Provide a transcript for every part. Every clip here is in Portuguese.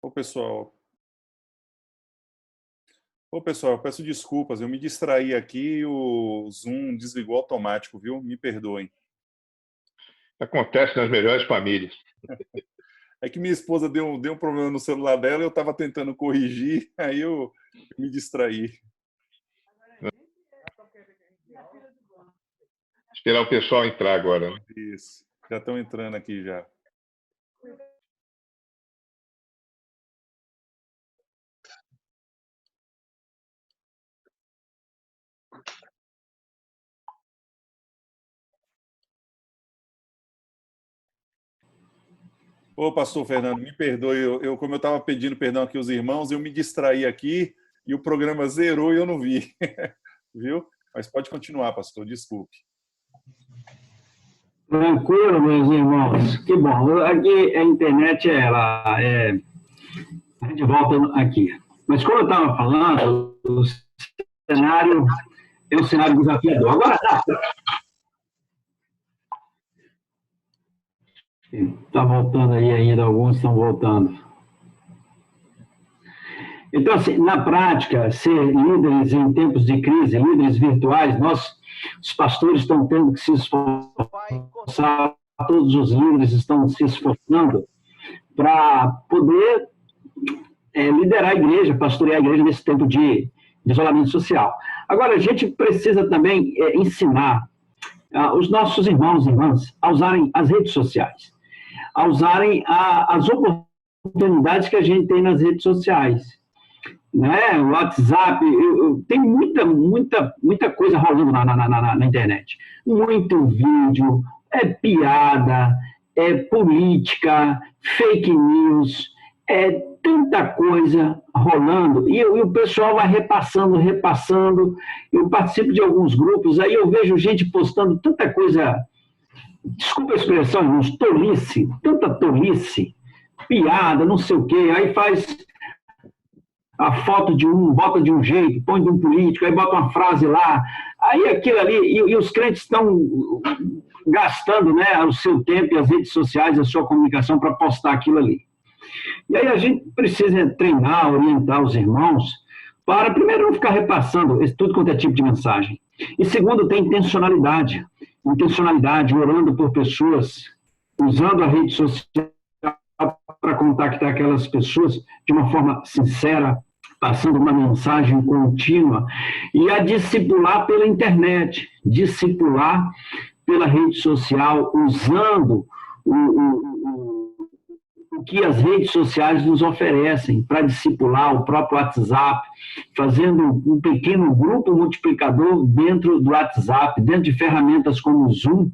Ô, pessoal. Ô, pessoal, peço desculpas, eu me distraí aqui e o Zoom desligou automático, viu? Me perdoem. Acontece nas melhores famílias. É que minha esposa deu um problema no celular dela, eu estava tentando corrigir, aí eu me distraí. Esperar o pessoal entrar agora, né? Isso, já estão entrando aqui já. Ô, pastor Fernando, me perdoe, como eu estava pedindo perdão aqui aos irmãos, eu me distraí aqui e o programa zerou e eu não vi, viu? Mas pode continuar, pastor, desculpe. Tranquilo, meus irmãos. Que bom. Aqui a internet, a gente volta aqui. Mas como eu estava falando, o cenário é um cenário desafiador. Agora, está voltando aí ainda, alguns estão voltando. Então, assim, na prática, ser líderes em tempos de crise, líderes virtuais, os pastores estão tendo que se esforçar, todos os líderes estão se esforçando para poder liderar a igreja, pastorear a igreja nesse tempo de isolamento social. Agora, a gente precisa também ensinar os nossos irmãos e irmãs a usarem as redes sociais, a usarem as oportunidades que a gente tem nas redes sociais. Né? O WhatsApp, tem muita coisa rolando na internet. Muito vídeo, piada, política, fake news, tanta coisa rolando. E o pessoal vai repassando. Eu participo de alguns grupos, aí eu vejo gente postando tanta coisa, desculpa a expressão, irmãos, tanta tolice, piada, não sei o quê, aí faz a foto de um, bota de um jeito, põe de um político, aí bota uma frase lá, aí aquilo ali, e os crentes estão gastando, né, o seu tempo e as redes sociais, a sua comunicação para postar aquilo ali. E aí a gente precisa treinar, orientar os irmãos para, primeiro, não ficar repassando tudo quanto é tipo de mensagem. E segundo, ter intencionalidade, orando por pessoas, usando a rede social para contactar aquelas pessoas de uma forma sincera, passando uma mensagem contínua, e a discipular pela internet, discipular pela rede social, usando o que as redes sociais nos oferecem para discipular, o próprio WhatsApp, fazendo um pequeno grupo multiplicador dentro do WhatsApp, dentro de ferramentas como o Zoom.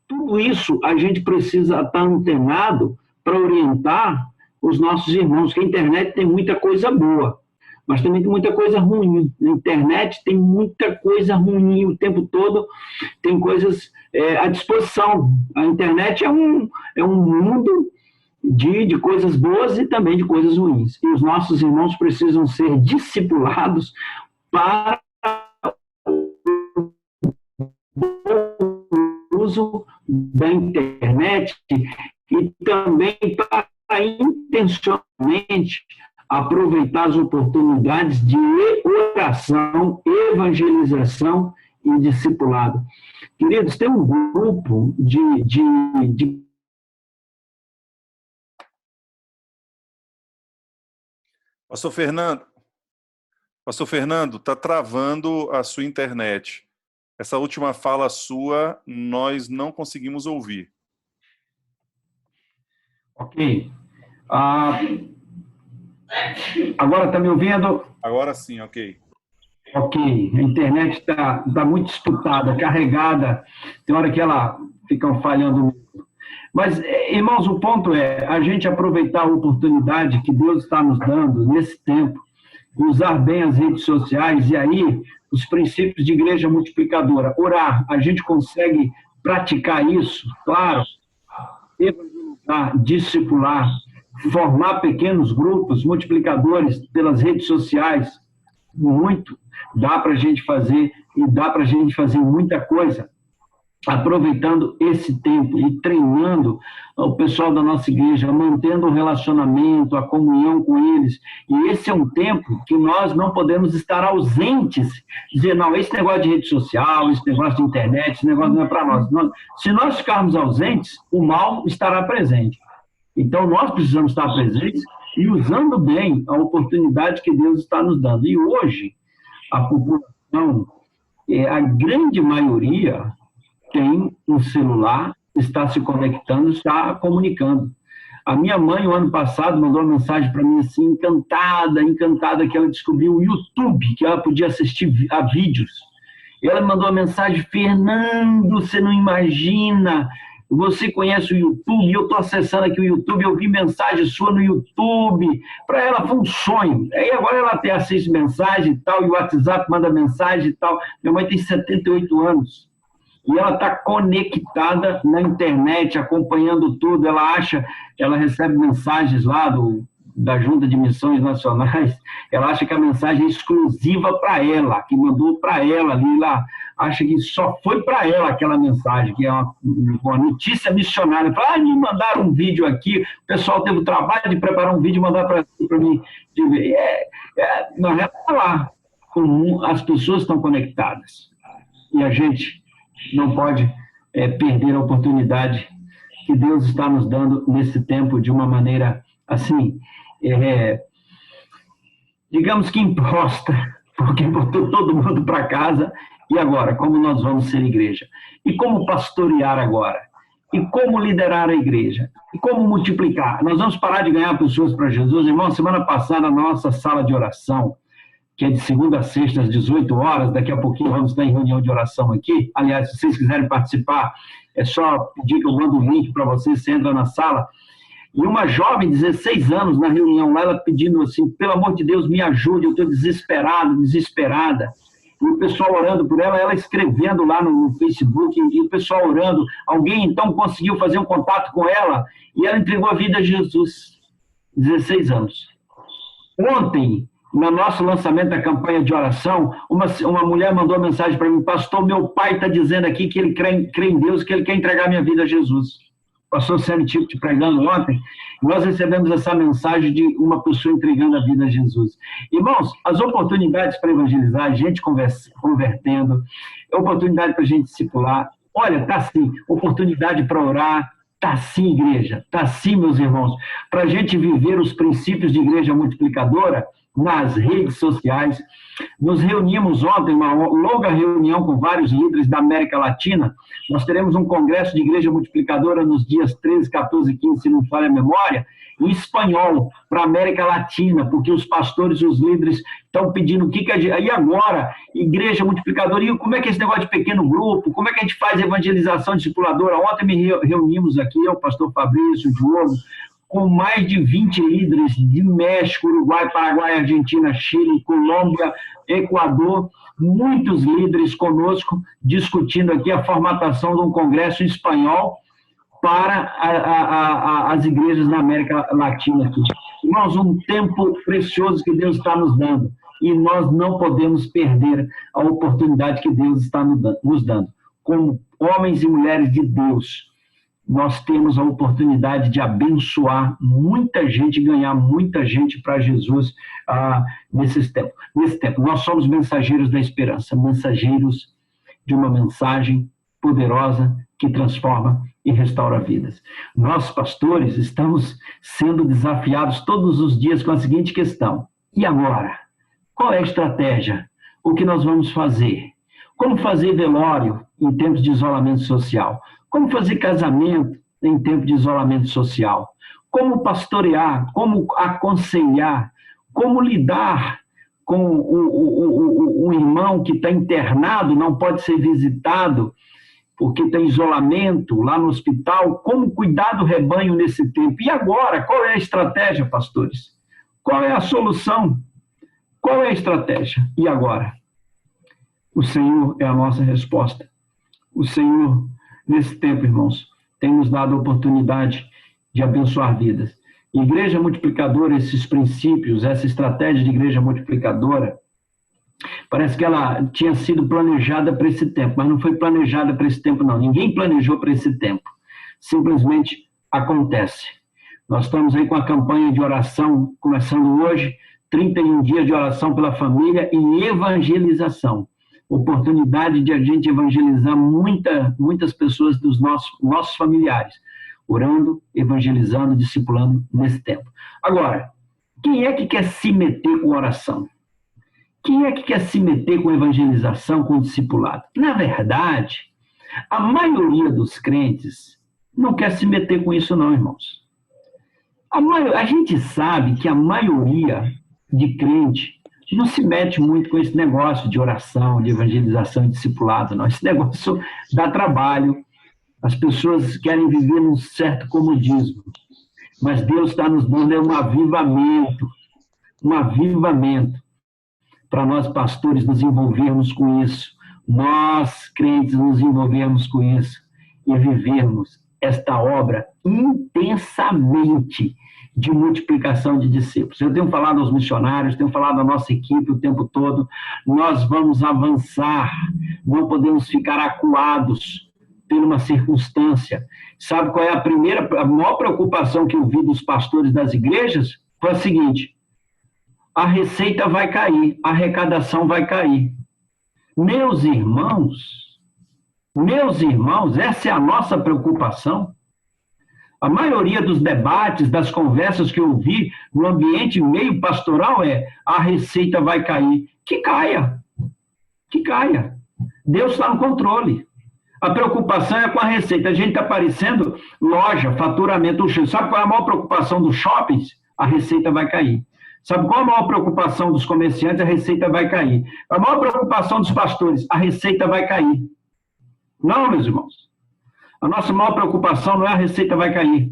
Tudo isso a gente precisa estar antenado para orientar os nossos irmãos, que a internet tem muita coisa boa, mas também tem muita coisa ruim. Na internet tem muita coisa ruim o tempo todo, tem coisas à disposição. A internet é um mundo de coisas boas e também de coisas ruins. E os nossos irmãos precisam ser discipulados para o uso da internet e também para intencionalmente aproveitar as oportunidades de oração, evangelização e discipulado. Queridos, tem um grupo de Pastor Fernando, está travando a sua internet. Essa última fala sua, nós não conseguimos ouvir. Ok. Agora está me ouvindo? Agora sim, ok. Ok. A internet está muito disputada, carregada. Tem hora que ela fica falhando. Mas, irmãos, o ponto é a gente aproveitar a oportunidade que Deus está nos dando nesse tempo, usar bem as redes sociais e aí os princípios de igreja multiplicadora. Orar, a gente consegue praticar isso, claro, evangelizar, discipular, formar pequenos grupos multiplicadores pelas redes sociais, muito dá para a gente fazer e dá para a gente fazer muita coisa. aproveitando esse tempo e treinando o pessoal da nossa igreja, mantendo o relacionamento, a comunhão com eles. E esse é um tempo que nós não podemos estar ausentes, dizer, não, esse negócio de rede social, esse negócio de internet, esse negócio não é para nós. Se nós ficarmos ausentes, o mal estará presente. Então, nós precisamos estar presentes e usando bem a oportunidade que Deus está nos dando. E hoje, a população, a grande maioria, tem um celular, está se conectando, está comunicando. A minha mãe, o ano passado, mandou uma mensagem para mim assim, encantada, que ela descobriu o YouTube, que ela podia assistir a vídeos. Ela me mandou uma mensagem, Fernando, você não imagina, você conhece o YouTube, eu estou acessando aqui o YouTube, eu vi mensagem sua no YouTube. Para ela foi um sonho. Aí agora ela até assiste mensagem e tal, e o WhatsApp manda mensagem e tal. Minha mãe tem 78 anos. E ela está conectada na internet, acompanhando tudo. Ela recebe mensagens lá da Junta de Missões Nacionais, ela acha que a mensagem é exclusiva para ela, que mandou para ela ali, lá, acha que só foi para ela aquela mensagem, que é uma notícia missionária. Fala, me mandaram um vídeo aqui, o pessoal teve o trabalho de preparar um vídeo e mandar para mim. Nós já está lá, as pessoas estão conectadas. E a gente não pode perder a oportunidade que Deus está nos dando nesse tempo de uma maneira assim, digamos que imposta, porque botou todo mundo para casa. E agora, como nós vamos ser igreja? E como pastorear agora? E como liderar a igreja? E como multiplicar? Nós vamos parar de ganhar pessoas para Jesus. Irmão, semana passada, na nossa sala de oração, que é de segunda a sexta, às 18 horas, daqui a pouquinho vamos estar em reunião de oração aqui. Aliás, se vocês quiserem participar, é só pedir que eu mando um link para vocês, você entra na sala. E uma jovem, 16 anos, na reunião lá, ela pedindo assim, pelo amor de Deus, me ajude, eu estou desesperado, desesperada. E o pessoal orando por ela, ela escrevendo lá no Facebook, e o pessoal orando. Alguém, então, conseguiu fazer um contato com ela, e ela entregou a vida a Jesus. 16 anos. Ontem, no nosso lançamento da campanha de oração, uma mulher mandou uma mensagem para mim, pastor, meu pai está dizendo aqui que ele crê em Deus, que ele quer entregar minha vida a Jesus. Pastor Sérgio Tipo te pregando ontem, nós recebemos essa mensagem de uma pessoa entregando a vida a Jesus. Irmãos, as oportunidades para evangelizar, a gente convertendo, oportunidade para a gente discipular, olha, está sim, oportunidade para orar, está sim, igreja, está sim, meus irmãos, para a gente viver os princípios de igreja multiplicadora nas redes sociais. Nos reunimos ontem, uma longa reunião com vários líderes da América Latina. Nós teremos um congresso de igreja multiplicadora nos dias 13, 14 e 15, se não falha a memória, em espanhol, para a América Latina, porque os pastores e os líderes estão pedindo e agora, igreja multiplicadora, e como é que é esse negócio de pequeno grupo, como é que a gente faz evangelização discipuladora? Ontem me reunimos aqui, o pastor Fabrício, o Diogo, com mais de 20 líderes de México, Uruguai, Paraguai, Argentina, Chile, Colômbia, Equador, muitos líderes conosco, discutindo aqui a formatação de um congresso em espanhol para as igrejas na América Latina. Aqui. Irmãos, um tempo precioso que Deus está nos dando, e nós não podemos perder a oportunidade que Deus está nos dando. Como homens e mulheres de Deus, nós temos a oportunidade de abençoar muita gente, ganhar muita gente para Jesus nesse tempo. Nós somos mensageiros da esperança, mensageiros de uma mensagem poderosa que transforma e restaura vidas. Nós, pastores, estamos sendo desafiados todos os dias com a seguinte questão: e agora? Qual é a estratégia? O que nós vamos fazer? Como fazer velório em tempos de isolamento social? Como fazer casamento em tempo de isolamento social? Como pastorear? Como aconselhar? Como lidar com o irmão que está internado, não pode ser visitado porque tem isolamento lá no hospital? Como cuidar do rebanho nesse tempo? E agora, qual é a estratégia, pastores? Qual é a solução? Qual é a estratégia? E agora? O Senhor é a nossa resposta. O Senhor, nesse tempo, irmãos, tem nos dado a oportunidade de abençoar vidas. Igreja multiplicadora, esses princípios, essa estratégia de igreja multiplicadora, Parece que ela tinha sido planejada para esse tempo, mas não foi planejada para esse tempo, não. Ninguém planejou para esse tempo. Simplesmente acontece. Nós estamos aí com a campanha de oração, começando hoje, 31 dias de oração pela família e evangelização. Oportunidade de a gente evangelizar muitas pessoas dos nossos familiares, orando, evangelizando, discipulando nesse tempo. Agora, quem é que quer se meter com oração? Quem é que quer se meter com evangelização, com discipulado? Na verdade, a maioria dos crentes não quer se meter com isso não, irmãos. A gente sabe que a maioria de crente não se mete muito com esse negócio de oração, de evangelização e discipulado, não. Esse negócio dá trabalho. As pessoas querem viver num certo comodismo. Mas Deus está nos dando um avivamento para nós pastores nos envolvermos com isso, nós crentes nos envolvermos com isso e vivermos esta obra intensamente de multiplicação de discípulos. Eu tenho falado aos missionários, tenho falado à nossa equipe o tempo todo, nós vamos avançar, não podemos ficar acuados por uma circunstância. Sabe qual é a maior preocupação que eu vi dos pastores das igrejas? Foi a seguinte: a receita vai cair, a arrecadação vai cair. Meus irmãos, essa é a nossa preocupação. A maioria dos debates, das conversas que eu vi no ambiente meio pastoral é: a receita vai cair. Que caia. Deus está no controle. A preocupação é com a receita. A gente está parecendo loja, faturamento. Sabe qual é a maior preocupação dos shoppings? A receita vai cair. Sabe qual é a maior preocupação dos comerciantes? A receita vai cair. A maior preocupação dos pastores? A receita vai cair. Não, meus irmãos. A nossa maior preocupação não é a receita vai cair.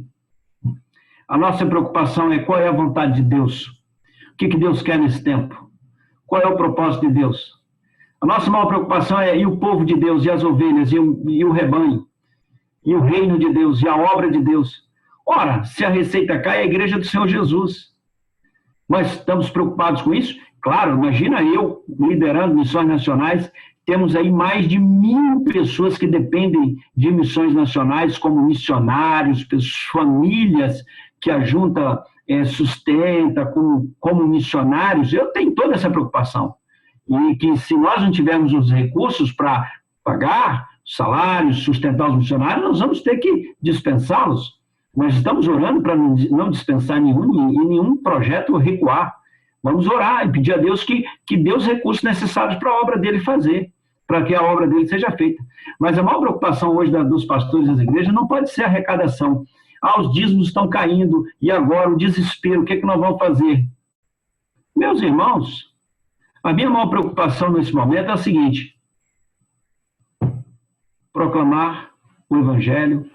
A nossa preocupação é qual é a vontade de Deus. O que Deus quer nesse tempo? Qual é o propósito de Deus? A nossa maior preocupação é e o povo de Deus, e as ovelhas, e o rebanho, e o reino de Deus, e a obra de Deus. Ora, se a receita cai, é a igreja do Senhor Jesus. Nós estamos preocupados com isso? Claro, imagina eu liderando missões nacionais, temos aí mais de 1.000 pessoas que dependem de missões nacionais, como missionários, famílias que a junta sustenta como missionários. Eu tenho toda essa preocupação. E que se nós não tivermos os recursos para pagar salários, sustentar os missionários, nós vamos ter que dispensá-los. Nós estamos orando para não dispensar nenhum projeto recuar. Vamos orar e pedir a Deus que dê os recursos necessários para a obra dele fazer, para que a obra dele seja feita. Mas a maior preocupação hoje dos pastores das igrejas não pode ser a arrecadação. Os dízimos estão caindo, e agora o desespero, o que nós vamos fazer? Meus irmãos, a minha maior preocupação nesse momento é a seguinte: proclamar o Evangelho,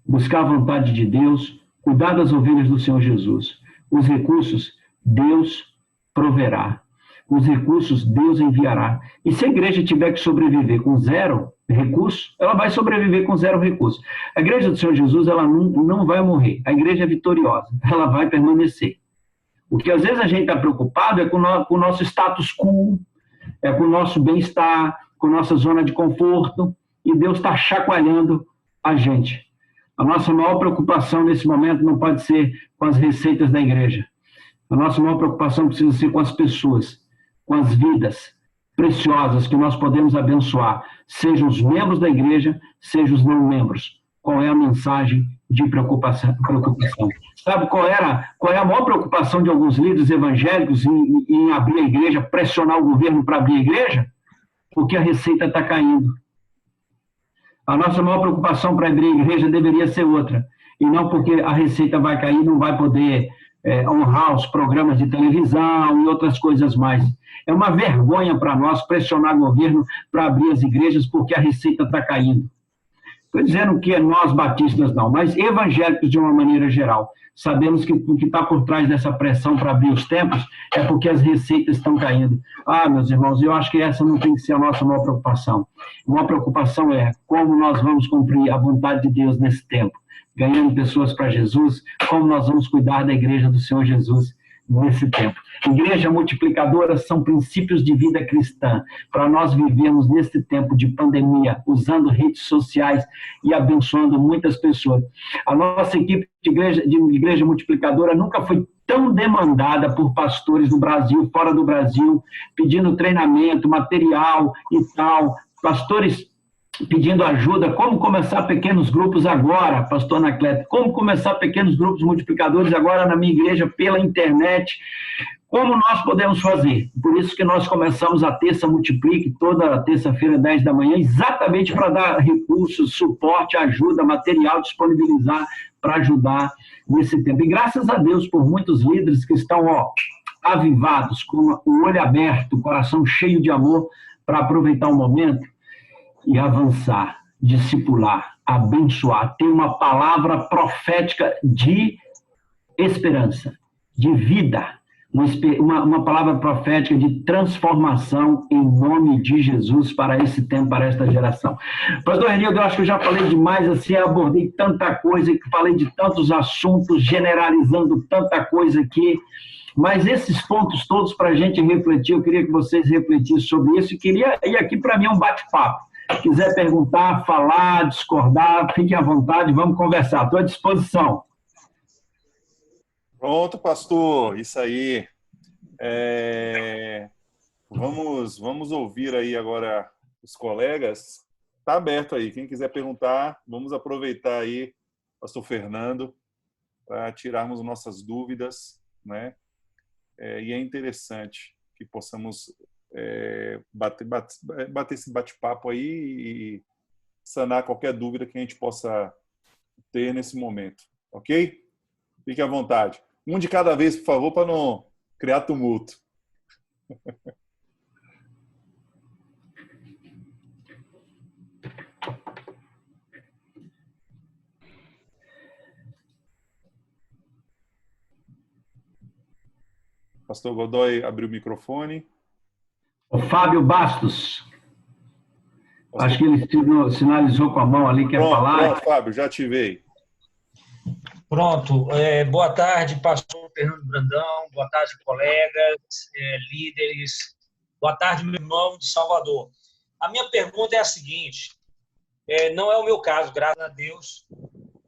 buscar a vontade de Deus, cuidar das ovelhas do Senhor Jesus. Os recursos, Deus proverá. Os recursos, Deus enviará. E se a igreja tiver que sobreviver com 0 recurso, ela vai sobreviver com 0 recurso. A igreja do Senhor Jesus, ela não vai morrer. A igreja é vitoriosa, ela vai permanecer. O que às vezes a gente está preocupado é com o nosso status quo, é com o nosso bem-estar, com a nossa zona de conforto, e Deus está chacoalhando a gente. A nossa maior preocupação nesse momento não pode ser com as receitas da igreja. A nossa maior preocupação precisa ser com as pessoas, com as vidas preciosas que nós podemos abençoar, sejam os membros da igreja, sejam os não membros. Qual é a mensagem de preocupação? Sabe qual é a maior preocupação de alguns líderes evangélicos em abrir a igreja, pressionar o governo para abrir a igreja? Porque a receita está caindo. A nossa maior preocupação para abrir a igreja deveria ser outra, e não porque a receita vai cair, não vai poder honrar os programas de televisão e outras coisas mais. É uma vergonha para nós pressionar o governo para abrir as igrejas porque a receita está caindo. Estou dizendo que é nós batistas não, mas evangélicos de uma maneira geral. Sabemos que o que está por trás dessa pressão para abrir os templos é porque as receitas estão caindo. Meus irmãos, eu acho que essa não tem que ser a nossa maior preocupação. A maior preocupação é como nós vamos cumprir a vontade de Deus nesse tempo, ganhando pessoas para Jesus, como nós vamos cuidar da igreja do Senhor Jesus nesse tempo. Igreja multiplicadora são princípios de vida cristã, para nós vivermos nesse tempo de pandemia, usando redes sociais e abençoando muitas pessoas. A nossa equipe de igreja multiplicadora nunca foi tão demandada por pastores no Brasil, fora do Brasil, pedindo treinamento, material e tal, pastores pedindo ajuda, como começar pequenos grupos agora, pastor Anacleto, como começar pequenos grupos multiplicadores agora na minha igreja pela internet, como nós podemos fazer? Por isso que nós começamos a Terça Multiplique, toda terça-feira, 10 da manhã, exatamente para dar recursos, suporte, ajuda, material, disponibilizar para ajudar nesse tempo. E graças a Deus por muitos líderes que estão avivados, com o olho aberto, o coração cheio de amor, para aproveitar o momento e avançar, discipular, abençoar, ter uma palavra profética de esperança, de vida, uma palavra profética de transformação em nome de Jesus para esse tempo, para esta geração. Pastor Renildo, eu acho que eu já falei demais, assim, abordei tanta coisa, falei de tantos assuntos, generalizando tanta coisa aqui, mas esses pontos todos para a gente refletir, eu queria que vocês refletissem sobre isso, e aqui para mim é um bate-papo. Se quiser perguntar, falar, discordar, fiquem à vontade, vamos conversar, estou à disposição. Pronto, pastor, isso aí. Vamos ouvir aí agora os colegas. Está aberto aí, quem quiser perguntar, vamos aproveitar aí, pastor Fernando, para tirarmos nossas dúvidas, né? E é interessante que possamos bater esse bate-papo aí e sanar qualquer dúvida que a gente possa ter nesse momento, ok? Fique à vontade. Um de cada vez, por favor, para não criar tumulto. Pastor Godoy abriu o microfone. O Fábio Bastos. Acho que ele sinalizou com a mão ali, quer falar. Pronto, Fábio, já ativei. Pronto. Boa tarde, pastor Fernando Brandão. Boa tarde, colegas, líderes. Boa tarde, meu irmão de Salvador. A minha pergunta é a seguinte. Não é o meu caso, graças a Deus.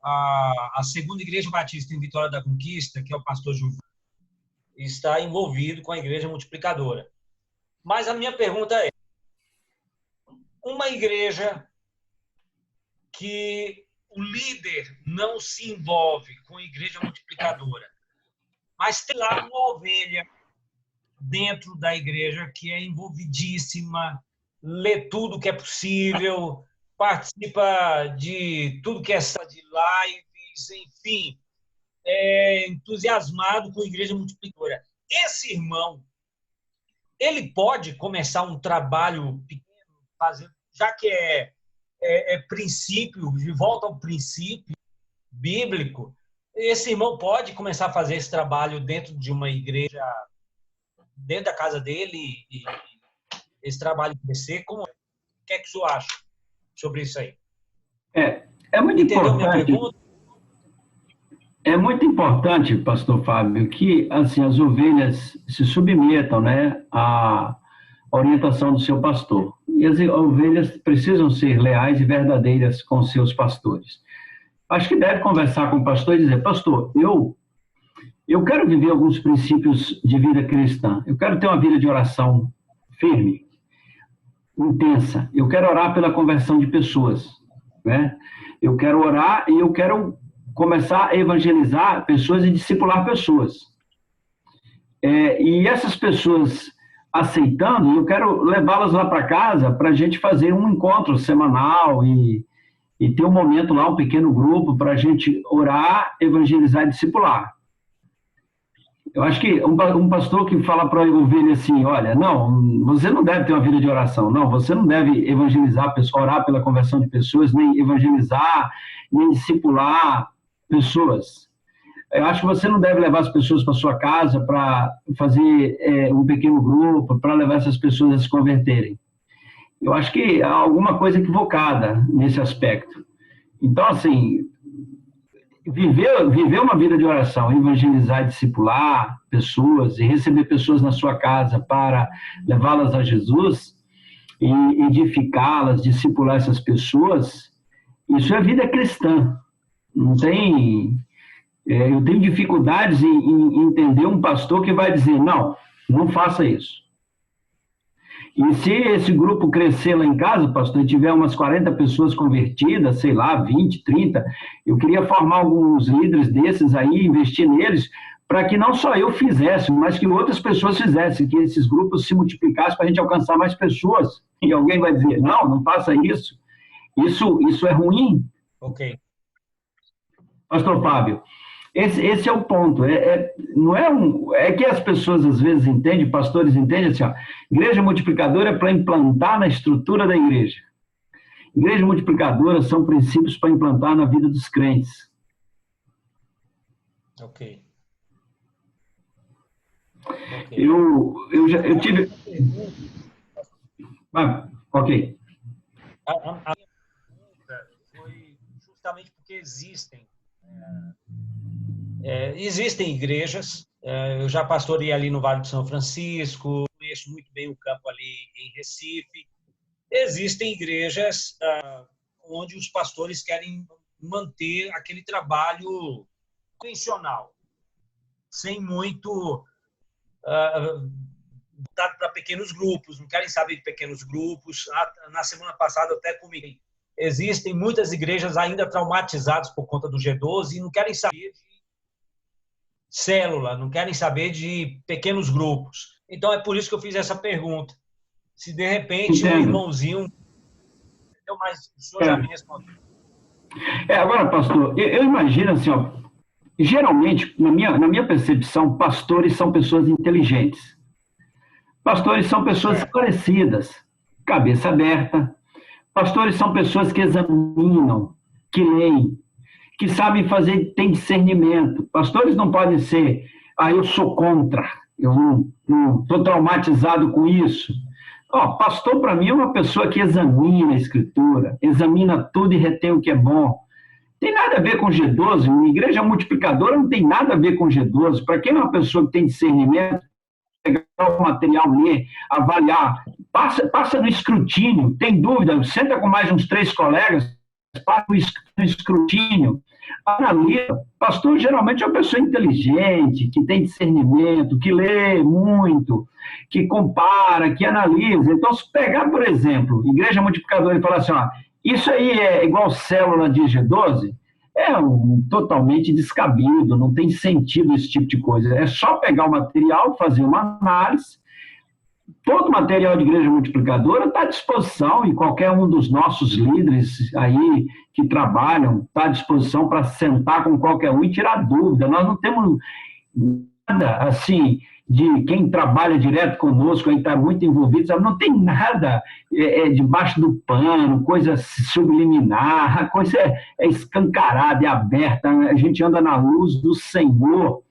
A segunda Igreja Batista em Vitória da Conquista, que é o pastor Gilvan, está envolvido com a Igreja Multiplicadora. Mas a minha pergunta é, uma igreja que o líder não se envolve com a Igreja Multiplicadora, mas tem lá uma ovelha dentro da igreja que é envolvidíssima, lê tudo que é possível, participa de tudo que é de lives, enfim, é entusiasmado com a Igreja Multiplicadora. Esse irmão, ele pode começar um trabalho pequeno, já que é princípio, de volta ao princípio bíblico, esse irmão pode começar a fazer esse trabalho dentro de uma igreja, dentro da casa dele, e esse trabalho crescer. O que é que o senhor acha sobre isso aí? É muito importante. É muito importante, pastor Fábio, que assim, as ovelhas se submetam, né, à orientação do seu pastor. E as ovelhas precisam ser leais e verdadeiras com seus pastores. Acho que deve conversar com o pastor e dizer, pastor, eu quero viver alguns princípios de vida cristã. Eu quero ter uma vida de oração firme, intensa. Eu quero orar pela conversão de pessoas, né? Eu quero orar e eu quero começar a evangelizar pessoas e discipular pessoas. E essas pessoas aceitando, eu quero levá-las lá para casa para a gente fazer um encontro semanal e ter um momento lá, um pequeno grupo, para a gente orar, evangelizar e discipular. Eu acho que um pastor que fala para a ovelha assim, olha, não, você não deve ter uma vida de oração, não, você não deve evangelizar a pessoa, orar pela conversão de pessoas, nem evangelizar, nem discipular pessoas. Eu acho que você não deve levar as pessoas para sua casa para fazer um pequeno grupo, para levar essas pessoas a se converterem. Eu acho que há alguma coisa equivocada nesse aspecto. Então, assim, viver uma vida de oração, evangelizar, discipular pessoas e receber pessoas na sua casa para levá-las a Jesus e edificá-las, discipular essas pessoas, isso é vida cristã. Não tem... eu tenho dificuldades em entender um pastor que vai dizer, não faça isso. E se esse grupo crescer lá em casa, pastor, e tiver umas 40 pessoas convertidas, sei lá, 20, 30, eu queria formar alguns líderes desses aí, investir neles, para que não só eu fizesse, mas que outras pessoas fizessem, que esses grupos se multiplicassem para a gente alcançar mais pessoas. E alguém vai dizer, não faça isso. Isso é ruim. Ok. Pastor Fábio, esse é o ponto. Não é que as pessoas às vezes entendem, pastores entendem assim, igreja multiplicadora é para implantar na estrutura da igreja. Igreja multiplicadora são princípios para implantar na vida dos crentes. Ok. Eu tive... ok. A pergunta foi justamente porque existem igrejas, eu já pastorei ali no Vale do São Francisco, conheço muito bem o campo ali em Recife. Existem igrejas onde os pastores querem manter aquele trabalho convencional, sem muito voltado para pequenos grupos, não querem saber de pequenos grupos. Na semana passada eu até comentei, existem muitas igrejas ainda traumatizadas por conta do G12 e não querem saber de célula, não querem saber de pequenos grupos. Então é por isso que eu fiz essa pergunta. Se de repente um irmãozinho... Mas o senhor já me respondeu. Agora, pastor, eu imagino assim, geralmente, na minha percepção, pastores são pessoas inteligentes. Pastores são pessoas esclarecidas, cabeça aberta. Pastores são pessoas que examinam, que leem, que sabem fazer, têm discernimento. Pastores não podem ser, eu sou contra, eu não estou traumatizado com isso. Pastor, para mim, é uma pessoa que examina a Escritura, examina tudo e retém o que é bom. Tem nada a ver com G12, uma igreja multiplicadora não tem nada a ver com G12. Para quem é uma pessoa que tem discernimento, pegar o material, ler, avaliar, passa no escrutínio, tem dúvida, senta com mais uns 3 colegas, passa no escrutínio, analisa. Pastor geralmente é uma pessoa inteligente, que tem discernimento, que lê muito, que compara, que analisa. Então, se pegar, por exemplo, igreja multiplicadora e falar assim, isso aí é igual célula de G12, totalmente descabido, não tem sentido esse tipo de coisa. É só pegar o material, fazer uma análise. Todo o material de igreja multiplicadora está à disposição e qualquer um dos nossos líderes aí que trabalham está à disposição para sentar com qualquer um e tirar dúvida. Nós não temos nada assim de quem trabalha direto conosco, quem está muito envolvido, sabe? Não tem nada debaixo do pano, coisa subliminar, a coisa é escancarada, é aberta, a gente anda na luz do Senhor.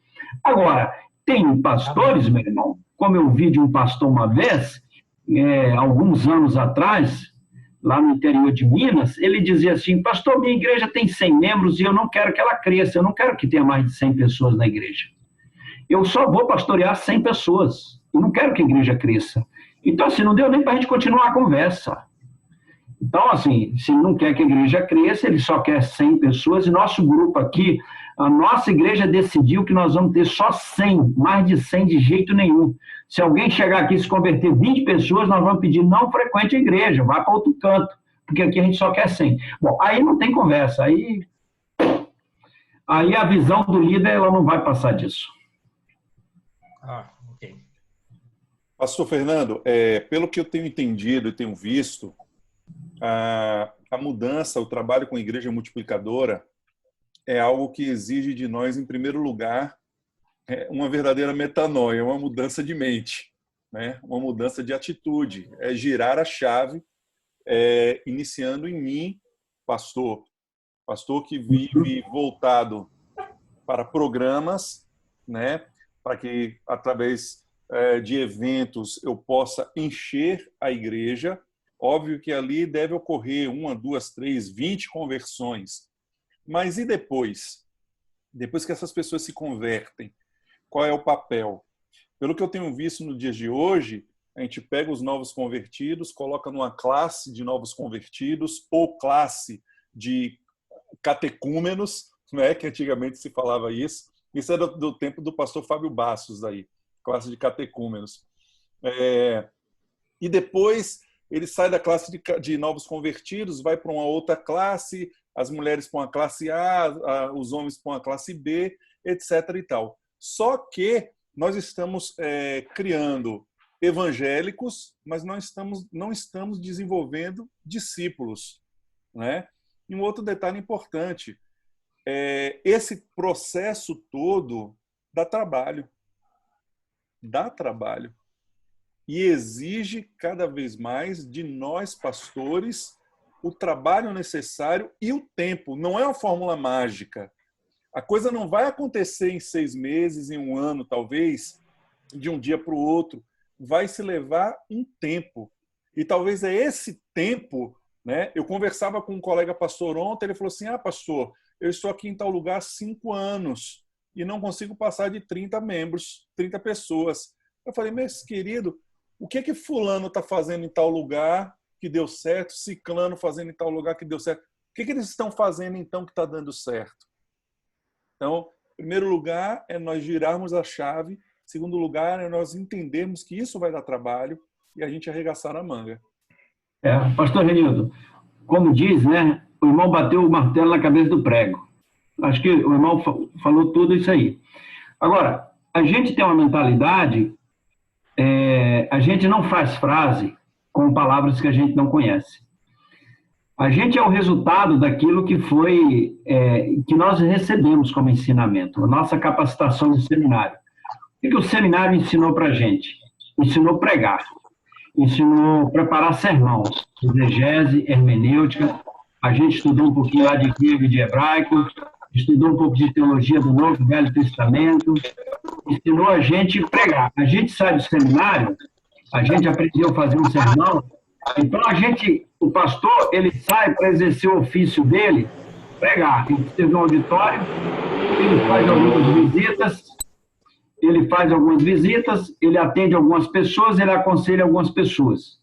Agora, tem pastores, meu irmão, como eu vi de um pastor uma vez, alguns anos atrás, lá no interior de Minas, ele dizia assim, pastor, minha igreja tem 100 membros e eu não quero que ela cresça, eu não quero que tenha mais de 100 pessoas na igreja. Eu só vou pastorear 100 pessoas. Eu não quero que a igreja cresça. Então, assim, não deu nem para a gente continuar a conversa. Então, assim, se ele não quer que a igreja cresça, ele só quer 100 pessoas. E nosso grupo aqui, a nossa igreja decidiu que nós vamos ter só 100, mais de 100 de jeito nenhum. Se alguém chegar aqui e se converter 20 pessoas, nós vamos pedir não frequente a igreja, vá para outro canto, porque aqui a gente só quer 100. Bom, aí não tem conversa. Aí a visão do líder, ela não vai passar disso. Ok. Pastor Fernando, pelo que eu tenho entendido e tenho visto, a mudança, o trabalho com a igreja multiplicadora é algo que exige de nós, em primeiro lugar, uma verdadeira metanoia, uma mudança de mente, né? Uma mudança de atitude, girar a chave, iniciando em mim, pastor que vive voltado para programas, né? Para que, através de eventos, eu possa encher a igreja. Óbvio que ali deve ocorrer 1, 2, 3, 20 conversões. Mas e depois? Depois que essas pessoas se convertem, qual é o papel? Pelo que eu tenho visto no dia de hoje, a gente pega os novos convertidos, coloca numa classe de novos convertidos ou classe de catecúmenos, né, que antigamente se falava isso. Isso é do tempo do pastor Fábio Bastos, aí, classe de catecúmenos. E depois ele sai da classe de novos convertidos, vai para uma outra classe, as mulheres para uma classe A, os homens para uma classe B, etc. e tal. Só que nós estamos criando evangélicos, mas não estamos desenvolvendo discípulos, né? E um outro detalhe importante, esse processo todo dá trabalho. Dá trabalho. E exige cada vez mais de nós, pastores, o trabalho necessário e o tempo. Não é uma fórmula mágica. A coisa não vai acontecer em 6 meses, em 1 ano, talvez, de um dia para o outro. Vai se levar um tempo. E talvez é esse tempo, né? Eu conversava com um colega pastor ontem, ele falou assim, pastor, eu estou aqui em tal lugar há 5 anos e não consigo passar de 30 membros, 30 pessoas. Eu falei, mas querido, o que fulano está fazendo em tal lugar que deu certo, ciclano fazendo em tal lugar que deu certo? O que eles estão fazendo então que está dando certo? Então, em primeiro lugar, é nós girarmos a chave. Em segundo lugar, é nós entendermos que isso vai dar trabalho e a gente arregaçar a manga. Pastor Renildo, como diz, né, o irmão bateu o martelo na cabeça do prego. Acho que o irmão falou tudo isso aí. Agora, a gente tem uma mentalidade, a gente não faz frase com palavras que a gente não conhece. A gente é o resultado daquilo que foi, que nós recebemos como ensinamento, a nossa capacitação no seminário. O que o seminário ensinou para a gente? Ensinou pregar, ensinou preparar sermão, exegese, hermenêutica. A gente estudou um pouquinho lá de grego e de hebraico, estudou um pouco de teologia do Novo e Velho Testamento, ensinou a gente a pregar. A gente sai do seminário, a gente aprendeu a fazer um sermão, então o pastor, ele sai para exercer o ofício dele, pregar. Ele teve um auditório, ele faz algumas visitas, ele atende algumas pessoas, ele aconselha algumas pessoas.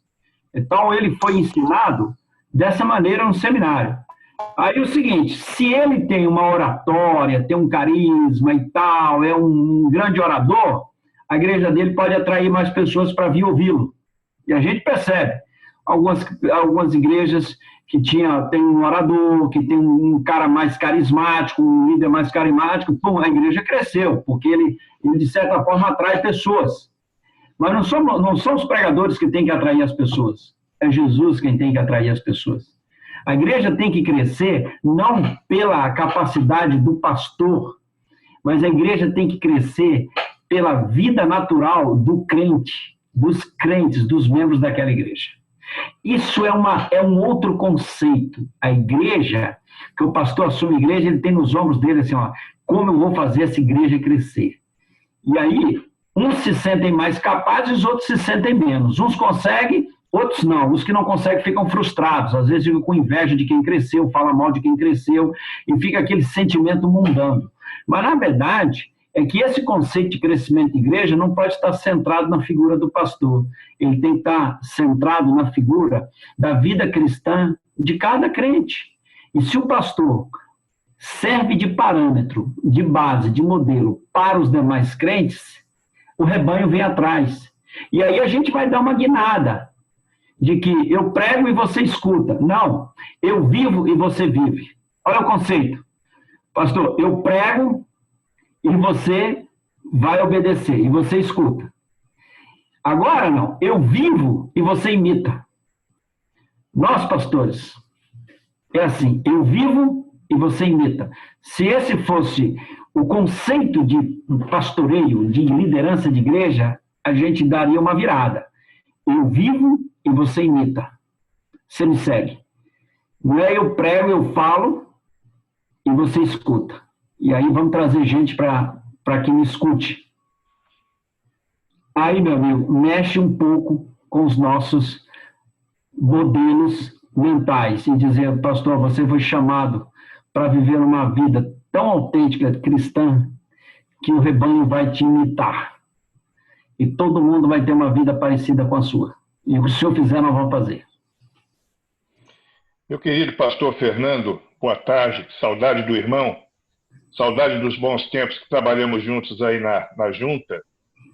Então, ele foi ensinado dessa maneira no seminário. Aí é o seguinte, se ele tem uma oratória, tem um carisma e tal, é um grande orador, a igreja dele pode atrair mais pessoas para vir ouvi-lo. E a gente percebe algumas igrejas que tem um orador, que tem um cara mais carismático, um líder mais carismático, a igreja cresceu, porque ele de certa forma atrai pessoas. Mas não são os pregadores que têm que atrair as pessoas, é Jesus quem tem que atrair as pessoas. A igreja tem que crescer não pela capacidade do pastor, mas a igreja tem que crescer pela vida natural do crente, dos crentes, dos membros daquela igreja. Isso é um outro conceito. A igreja, que o pastor assume a igreja, ele tem nos ombros dele assim, como eu vou fazer essa igreja crescer? E aí, uns se sentem mais capazes, os outros se sentem menos. Uns conseguem, outros não. Os que não conseguem ficam frustrados, às vezes ficam com inveja de quem cresceu, fala mal de quem cresceu, e fica aquele sentimento mundano. Mas, na verdade, é que esse conceito de crescimento de igreja não pode estar centrado na figura do pastor. Ele tem que estar centrado na figura da vida cristã de cada crente. E se o pastor serve de parâmetro, de base, de modelo para os demais crentes, o rebanho vem atrás. E aí a gente vai dar uma guinada de que eu prego e você escuta. Não, eu vivo e você vive. Olha o conceito. Pastor, eu prego e você vai obedecer, e você escuta. Agora não, eu vivo e você imita. Nós, pastores, é assim, eu vivo e você imita. Se esse fosse o conceito de pastoreio, de liderança de igreja, a gente daria uma virada. Eu vivo e você imita. Você me segue. Não é eu prego, eu falo e você escuta. E aí vamos trazer gente para que me escute. Aí, meu amigo, mexe um pouco com os nossos modelos mentais e dizer, pastor, você foi chamado para viver uma vida tão autêntica, cristã, que o rebanho vai te imitar. E todo mundo vai ter uma vida parecida com a sua. E o que o senhor fizer, nós vamos fazer. Meu querido pastor Fernando, boa tarde, saudade do irmão, saudade dos bons tempos que trabalhamos juntos aí na junta,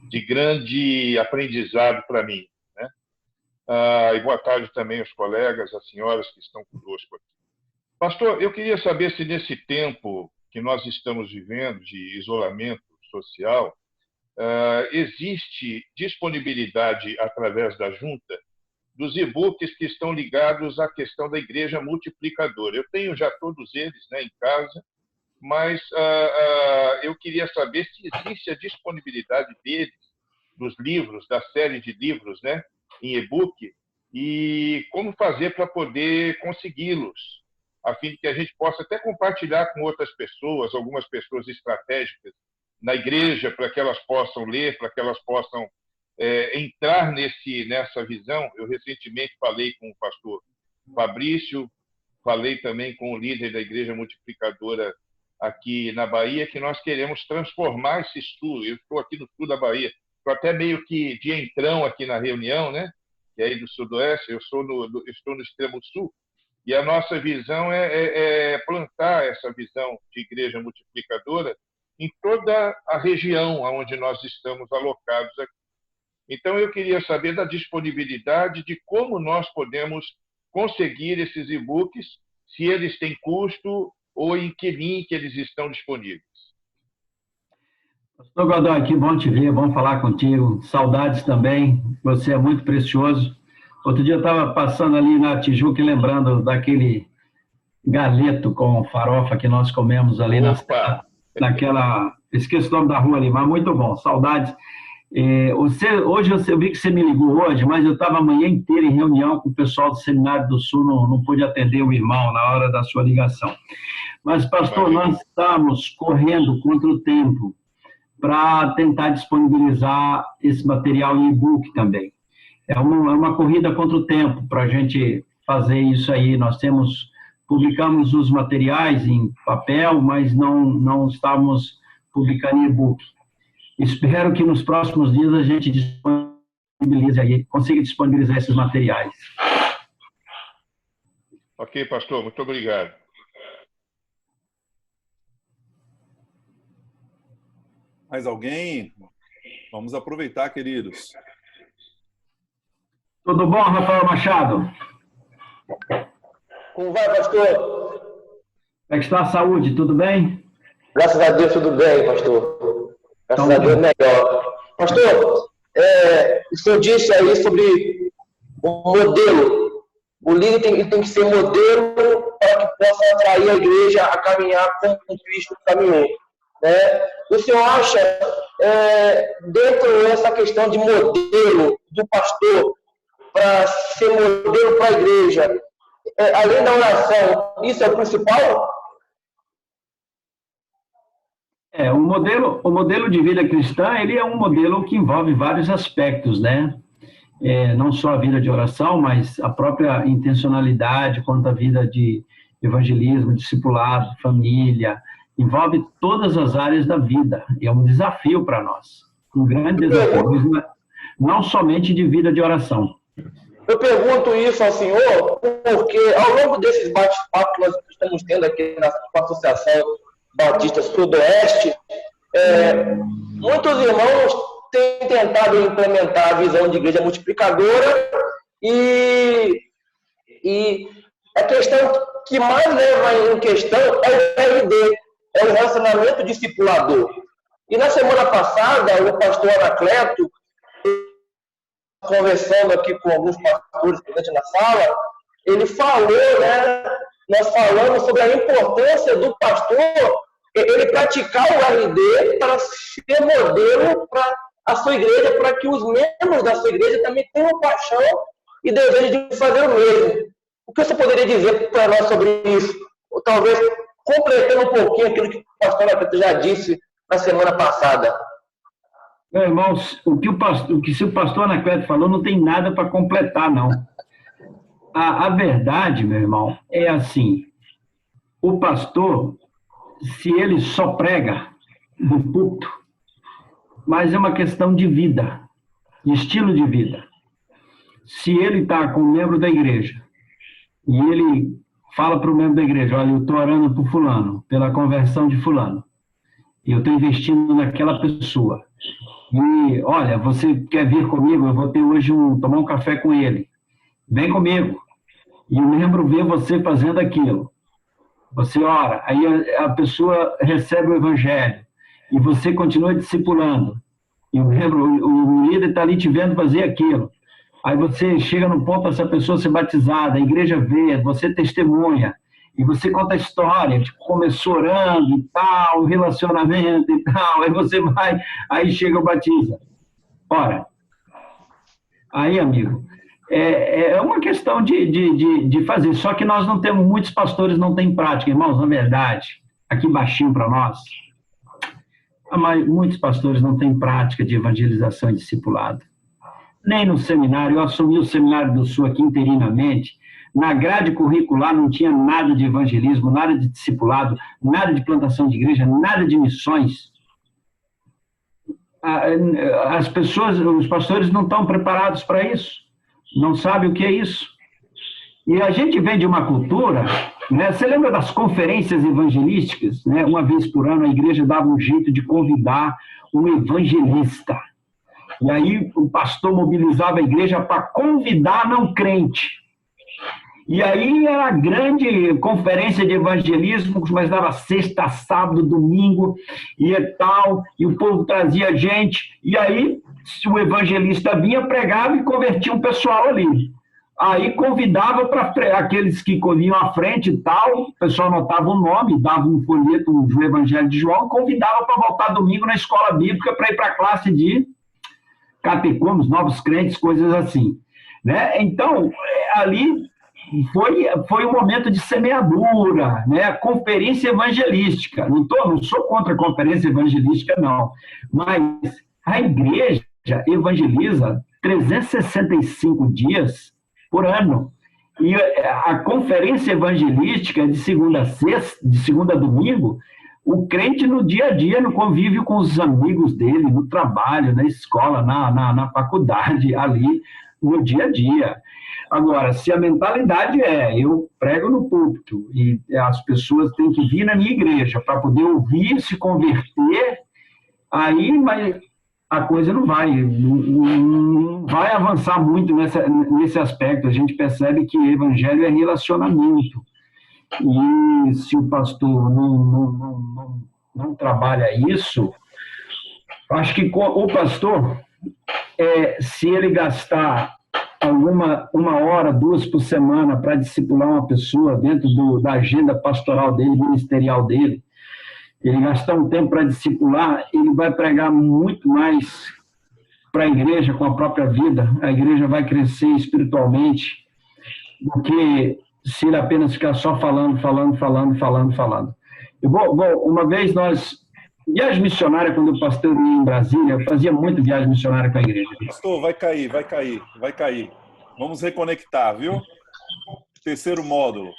de grande aprendizado para mim, né? E boa tarde também aos colegas, às senhoras que estão conosco aqui. Pastor, eu queria saber se nesse tempo que nós estamos vivendo de isolamento social, existe disponibilidade através da junta dos e-books que estão ligados à questão da igreja multiplicadora. Eu tenho já todos eles, né, em casa, mas eu queria saber se existe a disponibilidade deles, dos livros, da série de livros, né, em e-book, e como fazer para poder consegui-los, a fim de que a gente possa até compartilhar com outras pessoas, algumas pessoas estratégicas na igreja, para que elas possam ler, para que elas possam entrar nessa visão. Eu recentemente falei com o pastor Fabrício, falei também com o líder da Igreja Multiplicadora aqui na Bahia, que nós queremos transformar esse sul. Eu estou aqui no sul da Bahia, estou até meio que de entrão aqui na reunião, né? Que é aí do sudoeste, eu estou no extremo sul, e a nossa visão é plantar essa visão de Igreja Multiplicadora em toda a região onde nós estamos alocados aqui. Então, eu queria saber da disponibilidade de como nós podemos conseguir esses e-books, se eles têm custo ou em que link eles estão disponíveis. Pastor Godoy, que bom te ver, bom falar contigo. Saudades também, você é muito precioso. Outro dia eu estava passando ali na Tijuca e lembrando daquele galeto com farofa que nós comemos ali naquela... Esqueço o nome da rua ali, mas muito bom, saudades. Hoje eu vi que você me ligou hoje, mas eu estava a manhã inteira em reunião com o pessoal do Seminário do Sul, não pude atender o irmão na hora da sua ligação. Mas, pastor, nós estamos correndo contra o tempo para tentar disponibilizar esse material em e-book também. É uma corrida contra o tempo para a gente fazer isso aí. Nós publicamos os materiais em papel, mas não estamos publicando em e-book. Espero que nos próximos dias a gente consiga disponibilizar esses materiais. Ok, pastor, muito obrigado. Mais alguém? Vamos aproveitar, queridos. Tudo bom, Rafael Machado? Como vai, pastor? Como é que está a saúde? Tudo bem? Graças a Deus, tudo bem, pastor. Graças a Deus, melhor. Pastor, o senhor disse aí sobre o modelo. O líder tem que ser modelo para que possa atrair a igreja a caminhar como Cristo caminhou. Né? O senhor acha, dentro dessa questão de modelo do pastor, para ser modelo para a igreja, além da oração, isso é o principal? O modelo de vida cristã, ele é um modelo que envolve vários aspectos, né? Não só a vida de oração, mas a própria intencionalidade quanto a vida de evangelismo, discipulado, família, envolve todas as áreas da vida. É um desafio para nós, um grande desafio, não somente de vida de oração. Eu pergunto isso ao senhor porque, ao longo desses bate-papos que nós estamos tendo aqui na Associação Batista Sudoeste, muitos irmãos têm tentado implementar a visão de igreja multiplicadora e a questão que mais leva em questão é o RD, é o relacionamento discipulador. E na semana passada, o pastor Anacleto, conversando aqui com alguns pastores presentes na sala, ele falou, né, nós falamos sobre a importância do pastor ele praticar o RD para ser modelo para a sua igreja, para que os membros da sua igreja também tenham paixão e desejo de fazer o mesmo. O que você poderia dizer para nós sobre isso? Ou talvez completando um pouquinho aquilo que o pastor Anacleto já disse na semana passada. Meu irmão, o que o pastor Anacleto falou não tem nada para completar, não. A verdade, meu irmão, é assim, o pastor, se ele só prega do púlpito, mas é uma questão de vida, de estilo de vida. Se ele está com um membro da igreja e ele fala para o membro da igreja, olha, eu estou orando por fulano, pela conversão de fulano, e eu estou investindo naquela pessoa, e olha, você quer vir comigo? Eu vou ter hoje tomar um café com ele, vem comigo. E o membro vê você fazendo aquilo, você ora, aí a pessoa recebe o evangelho, e você continua discipulando, e o líder está ali te vendo fazer aquilo. Aí você chega no ponto dessa pessoa ser batizada, a igreja vê, você testemunha, e você conta a história, tipo, começou orando e tal, relacionamento e tal, aí você vai, aí chega o batiza. Ora, aí, amigo, é uma questão de fazer, só que nós não temos, muitos pastores não têm prática, irmãos, na verdade, aqui baixinho para nós, mas muitos pastores não têm prática de evangelização e discipulado. Nem no seminário, eu assumi o Seminário do Sul aqui interinamente, na grade curricular não tinha nada de evangelismo, nada de discipulado, nada de plantação de igreja, nada de missões. As pessoas, os pastores não estão preparados para isso, não sabem o que é isso. E a gente vem de uma cultura, né? Você lembra das conferências evangelísticas? Né? Uma vez por ano a igreja dava um jeito de convidar um evangelista. E aí o pastor mobilizava a igreja para convidar não crente. E aí era a grande conferência de evangelismo, mas dava sexta, sábado, domingo, e tal, e o povo trazia gente, e aí se o evangelista vinha, pregava e convertia um pessoal ali. Aí convidava para aqueles que corriam à frente e tal, o pessoal anotava o nome, dava um folheto do Evangelho de João, convidava para voltar domingo na escola bíblica para ir para a classe de catecúmenos, novos crentes, coisas assim. Né? Então, ali foi um momento de semeadura, né? Conferência evangelística. Não sou contra a conferência evangelística, não. Mas a igreja evangeliza 365 dias por ano. E a conferência evangelística de segunda a sexta, de segunda a domingo, o crente no dia a dia, no convívio com os amigos dele, no trabalho, na escola, na faculdade, ali, no dia a dia. Agora, se a mentalidade eu prego no púlpito e as pessoas têm que vir na minha igreja para poder ouvir, se converter, aí mas a coisa não vai avançar muito nesse aspecto. A gente percebe que evangelho é relacionamento. E se o pastor não trabalha isso, acho que o pastor, se ele gastar uma hora, 2 por semana para discipular uma pessoa dentro da agenda pastoral dele, ministerial dele, ele gastar um tempo para discipular, ele vai pregar muito mais para a igreja com a própria vida, a igreja vai crescer espiritualmente, do que se ele apenas ficar só falando. Uma vez viagem missionária, quando eu pastor em Brasília, eu fazia muito viagem missionária com a igreja. Pastor, vai cair. Vamos reconectar, viu? Terceiro módulo.